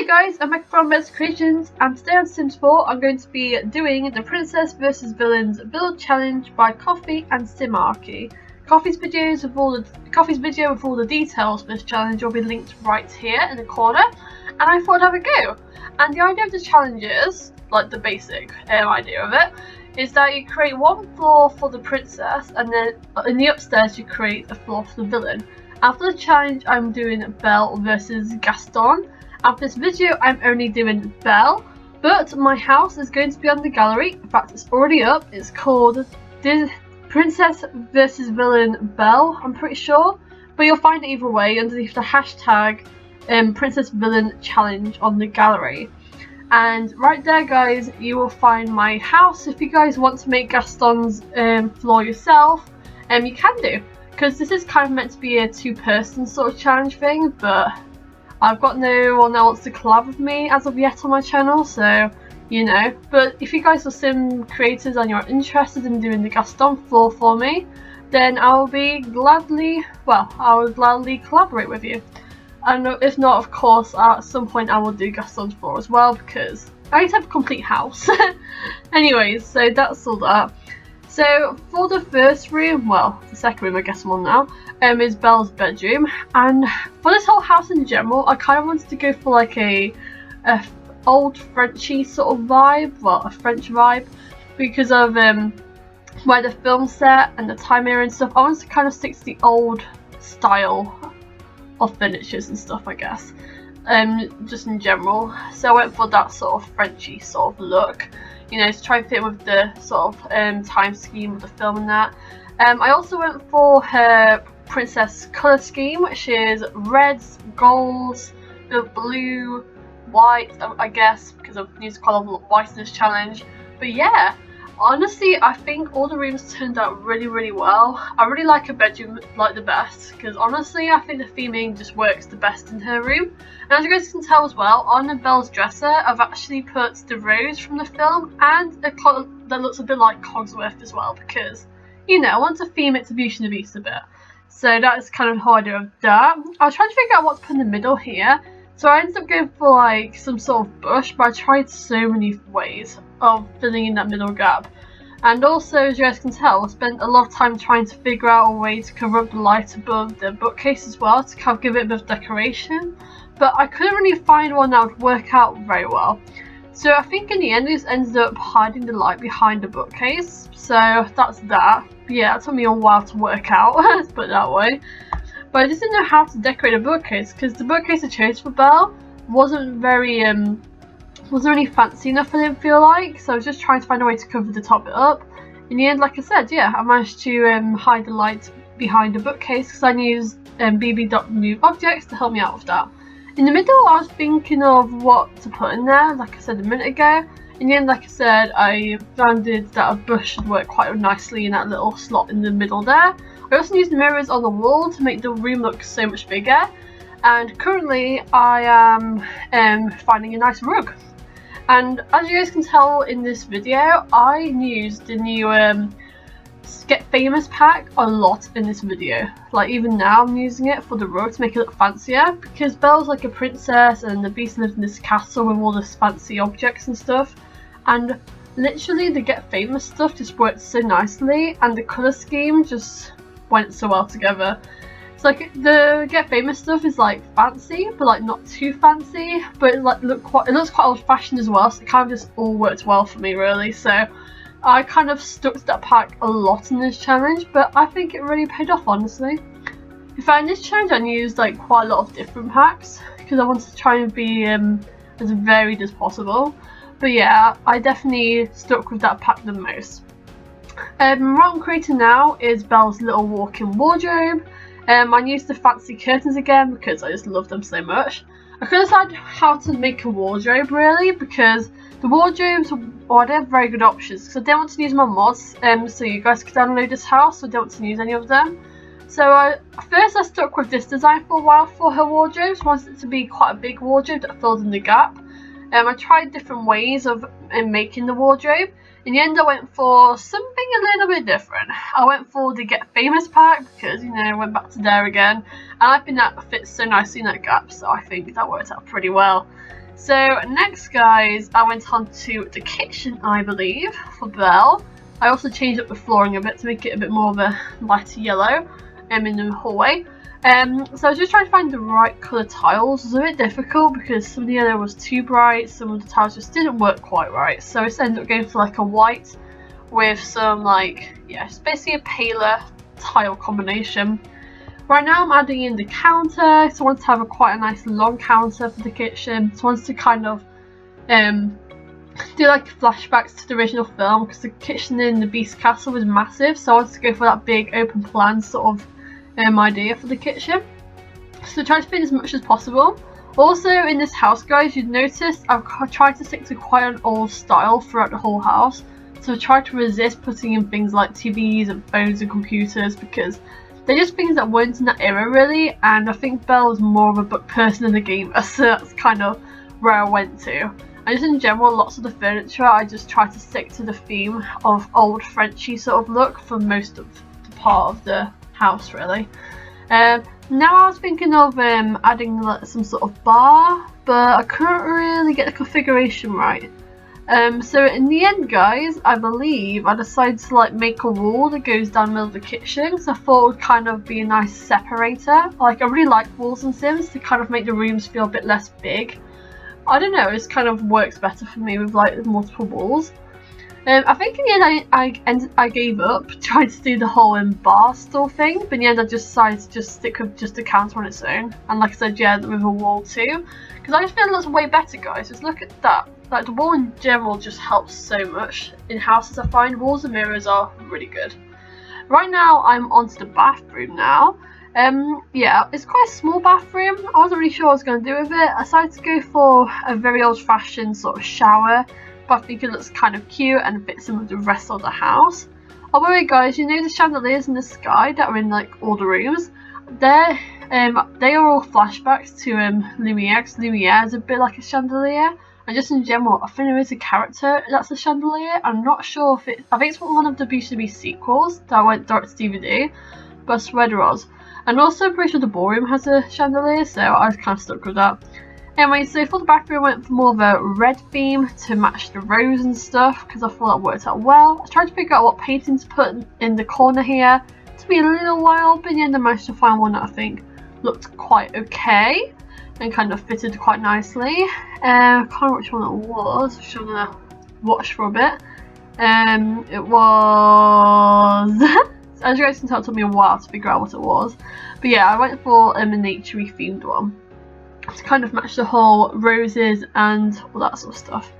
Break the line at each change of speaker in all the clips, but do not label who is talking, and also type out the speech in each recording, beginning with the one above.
Hello guys, I'm Mike from Mez Creations, and today on Sims 4 I'm going to be doing the Princess vs Villains build challenge by Coffee and Simarchy. Coffee's video with all the details for this challenge will be linked right here in the corner, and I thought I'd have a go. And the idea of the challenge is, like the basic idea of it, is that you create one floor for the princess, and then in the upstairs you create a floor for the villain. After the challenge I'm doing Belle versus Gaston. After this video I'm only doing Belle, but my house is going to be on the gallery. In fact, it's already up. It's called Princess vs Villain Belle, I'm pretty sure, but you'll find it either way underneath the hashtag Princess Villain Challenge on the gallery. And right there guys, you will find my house. If you guys want to make Gaston's floor yourself, you can do, because this is kind of meant to be a two-person sort of challenge thing, but I've got no one that wants to collab with me as of yet on my channel, so you know. But if you guys are sim creators and you're interested in doing the Gaston floor for me, then I would gladly collaborate with you. And if not, of course, at some point I will do Gaston's floor as well, because I need to have a complete house. Anyways, so that's all that. So for the first room, well, the second room I guess I'm on now, is Belle's bedroom. And for this whole house in general, I kind of wanted to go for like a old Frenchy sort of vibe, well, a French vibe, because of where the film's set and the time era and stuff. I wanted to kind of stick to the old style of furnitures and stuff, I guess, just in general. So I went for that sort of Frenchy sort of look, you know, to try and fit with the sort of time scheme of the film and that. I also went for her princess colour scheme, which is reds, golds, blue, white, I guess, because I've used quite a lot of white in this challenge. But yeah, honestly, I think all the rooms turned out really well. I really like her bedroom like the best, because honestly I think the theming just works the best in her room. And as you guys can tell as well, on Belle's dresser I've actually put the rose from the film and a clock that looks a bit like Cogsworth as well, because, you know, I want to theme it to Beauty and the Beast a bit. So that's kind of how I do of that. I was trying to figure out what to put in the middle here, so I ended up going for like some sort of bush, but I tried so many ways of filling in that middle gap. And also, as you guys can tell, I spent a lot of time trying to figure out a way to cover up the light above the bookcase as well, to kind of give it a bit of decoration, but I couldn't really find one that would work out very well. So I think in the end I just ended up hiding the light behind the bookcase, so that's that. But yeah, it took me a while to work out, let's put it that way. But I just didn't know how to decorate a bookcase, because the bookcase I chose for Belle wasn't really fancy enough, I didn't feel like, so I was just trying to find a way to cover the top it up. In the end, like I said, yeah, I managed to hide the light behind the bookcase, because I used bb.move objects to help me out with that. In the middle, I was thinking of what to put in there, like I said a minute ago. In the end, like I said, I found that a bush should work quite nicely in that little slot in the middle there. I also used mirrors on the wall to make the room look so much bigger. And currently, I am finding a nice rug. And as you guys can tell in this video, I used the new Get Famous pack a lot in this video. Like even now I'm using it for the rug to make it look fancier, because Belle's like a princess and the Beast lives in this castle with all this fancy objects and stuff. And literally the Get Famous stuff just worked so nicely, and the colour scheme just went so well together. It's like the Get Famous stuff is like fancy, but like not too fancy, but it looks quite old fashioned as well, so it kind of just all worked well for me really. So I kind of stuck to that pack a lot in this challenge, but I think it really paid off, honestly. In fact, in this challenge I used like quite a lot of different packs, because I wanted to try and be as varied as possible. But yeah, I definitely stuck with that pack the most. What I'm creating now is Belle's little walk-in wardrobe. I used the fancy curtains again because I just love them so much. I couldn't decide how to make a wardrobe really, because the wardrobes, I didn't have very good options, because I didn't want to use my mods, so you guys could download this house, so I didn't want to use any of them. So first I stuck with this design for a while for her wardrobes. I wanted it to be quite a big wardrobe that filled in the gap. I tried different ways of making the wardrobe. In the end I went for something a little bit different. I went for the Get Famous pack, because, you know, I went back to there again, and I think that fits so nicely in that gap, so I think that worked out pretty well. So next, guys, I went on to the kitchen, I believe, for Belle. I also changed up the flooring a bit to make it a bit more of a lighter yellow in the hallway. So I was just trying to find the right colour tiles. It was a bit difficult because some of the yellow was too bright, some of the tiles just didn't work quite right. So I just ended up going for like a white with some it's basically a paler tile combination. Right now I'm adding in the counter, so I want to have quite a nice long counter for the kitchen. So I wanted to kind of do like flashbacks to the original film because the kitchen in the Beast Castle was massive, so I wanted to go for that big open plan sort of idea for the kitchen. So try to fit as much as possible. Also in this house, guys, you'd notice I've tried to stick to quite an old style throughout the whole house. So I tried to resist putting in things like TVs and phones and computers because they're just things that weren't in that era really, and I think Belle was more of a book person than a gamer, so that's kind of where I went to. And just in general, lots of the furniture, I just tried to stick to the theme of old Frenchy sort of look for most of the part of the house really. Now I was thinking of adding some sort of bar, but I couldn't really get the configuration right. So in the end, guys, I believe I decided to make a wall that goes down the middle of the kitchen, so I thought it would kind of be a nice separator. I really like walls in Sims to kind of make the rooms feel a bit less big. I don't know, it kind of works better for me with multiple walls. I think in the end I gave up trying to do the whole bar store thing, but in the end I just decided to just stick with just the counter on its own, and like I said, yeah, with a wall too, because I just feel it looks way better, guys. Just look at that. The wall in general just helps so much in houses. I find walls and mirrors are really good. Right now I'm onto the bathroom now. Yeah, it's quite a small bathroom. I wasn't really sure what I was going to do with it. I decided to go for a very old-fashioned sort of shower, but I think it looks kind of cute and fits in with the rest of the house. Oh, by the way, guys, you know the chandeliers in the sky that are in all the rooms? They are all flashbacks to Lumiere, because Lumiere is a bit like a chandelier. And just in general, I think there is a character that's a chandelier. I'm not sure if I think it's one of the Beauty and the Beast sequels that went direct to DVD, but I swear there was. And also, I'm pretty sure the ballroom has a chandelier, so I was kind of stuck with that. Anyway, so for the bathroom, I went for more of a red theme to match the rose and stuff, because I thought that worked out well. I tried to figure out what painting to put in the corner here. It took me a little while, but in the end I managed to find one that I think looked quite okay and kind of fitted quite nicely. I can't remember which one it was, so I'm gonna watch for a bit. It was as you guys can tell, it took me a while to figure out what it was, but yeah, I went for a naturey themed one to kind of match the whole roses and all that sort of stuff.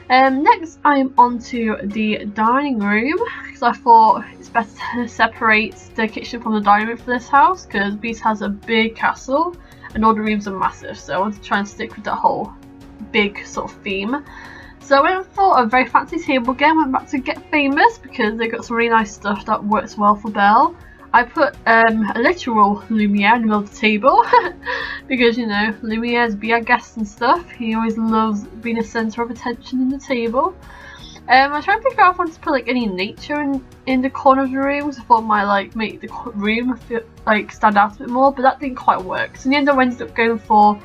Next I'm onto the dining room, because I thought it's better to separate the kitchen from the dining room for this house, because Beast has a big castle and all the rooms are massive, so I want to try and stick with that whole big sort of theme. So I went for a very fancy table again, went back to Get Famous because they got some really nice stuff that works well for Belle. I put a literal Lumiere in the middle of the table because, you know, Lumiere's be our guest and stuff. He always loves being a centre of attention in the table. I tried to figure out if I wanted to put any nature in the corner of the room, because I thought it might make the room feel, stand out a bit more, but that didn't quite work. So in the end I ended up going for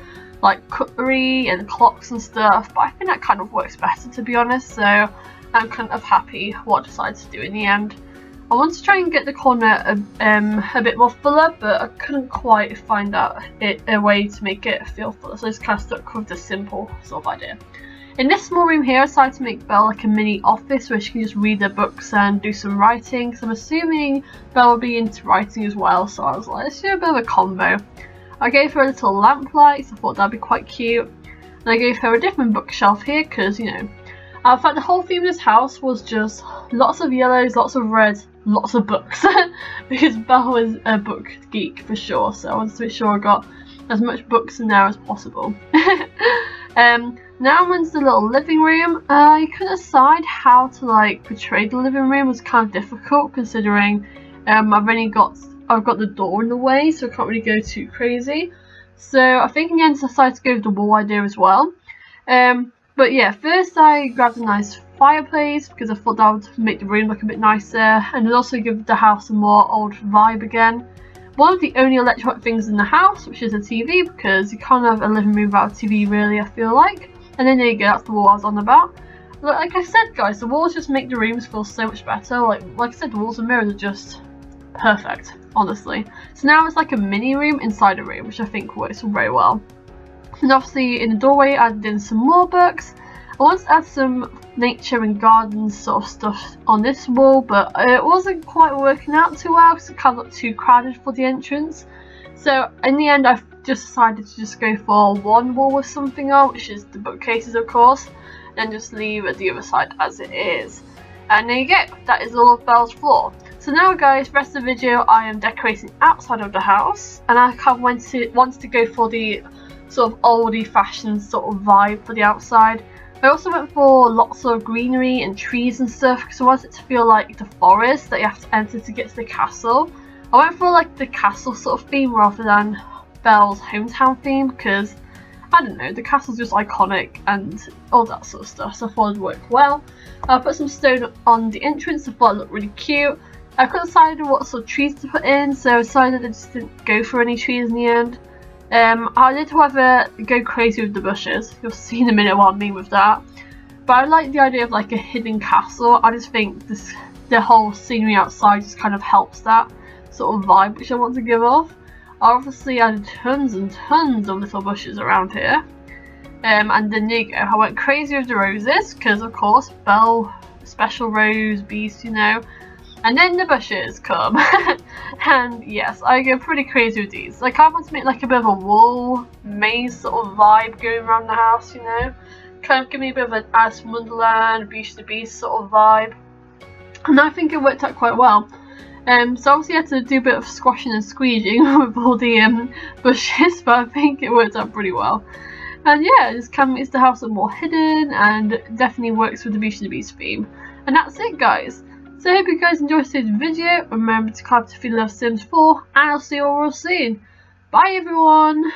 cutlery and clocks and stuff, but I think that kind of works better, to be honest, so I'm kind of happy what I decided to do in the end. I wanted to try and get the corner a bit more fuller, but I couldn't quite find out a way to make it feel fuller, so I just kind of stuck with the simple sort of idea. In this small room here, I decided to make Belle a mini office where she can just read her books and do some writing, because I'm assuming Belle will be into writing as well, so I was like, let's do a bit of a combo. I gave her a little lamp light, so I thought that'd be quite cute. And I gave her a different bookshelf here, because, you know, in fact the whole theme of this house was just lots of yellows, lots of reds, lots of books. Because Belle is a book geek for sure, so I wanted to make sure I got as much books in there as possible. Now I'm into the little living room. I couldn't decide how to portray the living room. It was kind of difficult considering I've got the door in the way, so I can't really go too crazy. So I think in the end I decided to go with the wall idea as well. But yeah, first I grabbed a nice fireplace because I thought that would make the room look a bit nicer, and it'd also give the house a more old vibe again. One of the only electronic things in the house, which is a TV, because you can't have a living room without a TV really, I feel like. And then there you go, that's the wall I was on about. But like I said, guys, the walls just make the rooms feel so much better. Like I said, the walls and mirrors are just perfect, honestly. So now it's like a mini room inside a room, which I think works very well. And obviously in the doorway I added in some more books. I wanted to add some nature and garden sort of stuff on this wall, but it wasn't quite working out too well because it kind of looked too crowded for the entrance. So in the end I've just decided to just go for one wall with something on, which is the bookcases of course, and just leave the other side as it is. And there you go, that is all of Belle's floor. So now guys, rest of the video I am decorating outside of the house, and I kind of wanted to go for the sort of oldie fashioned sort of vibe for the outside. I also went for lots of greenery and trees and stuff because I wanted it to feel like the forest that you have to enter to get to the castle. I went for like the castle sort of theme rather than Belle's hometown theme because, I don't know, the castle's just iconic and all that sort of stuff, so I thought it'd work well. I put some stone on the entrance, I thought it looked really cute. I couldn't decide what sort of trees to put in, so I decided I just didn't go for any trees in the end. I did, however, go crazy with the bushes. You'll see in a minute what I mean with that. But I like the idea of like a hidden castle. I just think the whole scenery outside just kind of helps that sort of vibe which I want to give off. I obviously added tons and tons of little bushes around here. And then there you go, I went crazy with the roses because of course Belle, special rose beast, you know. And then the bushes come. And yes, I go pretty crazy with these. Like I want to make like a bit of a wall maze sort of vibe going around the house, you know. Kind of give me a bit of an Alice in Wonderland, Beauty and the Beast sort of vibe. And I think it worked out quite well. So obviously I had to do a bit of squashing and squeezing with all the bushes, but I think it worked out pretty well. And yeah, it just kind of makes the house look more hidden and definitely works with the Beauty and the Beast theme. And that's it guys. So I hope you guys enjoyed today's video. Remember to subscribe if you love Sims 4, and I'll see you all real soon. Bye everyone!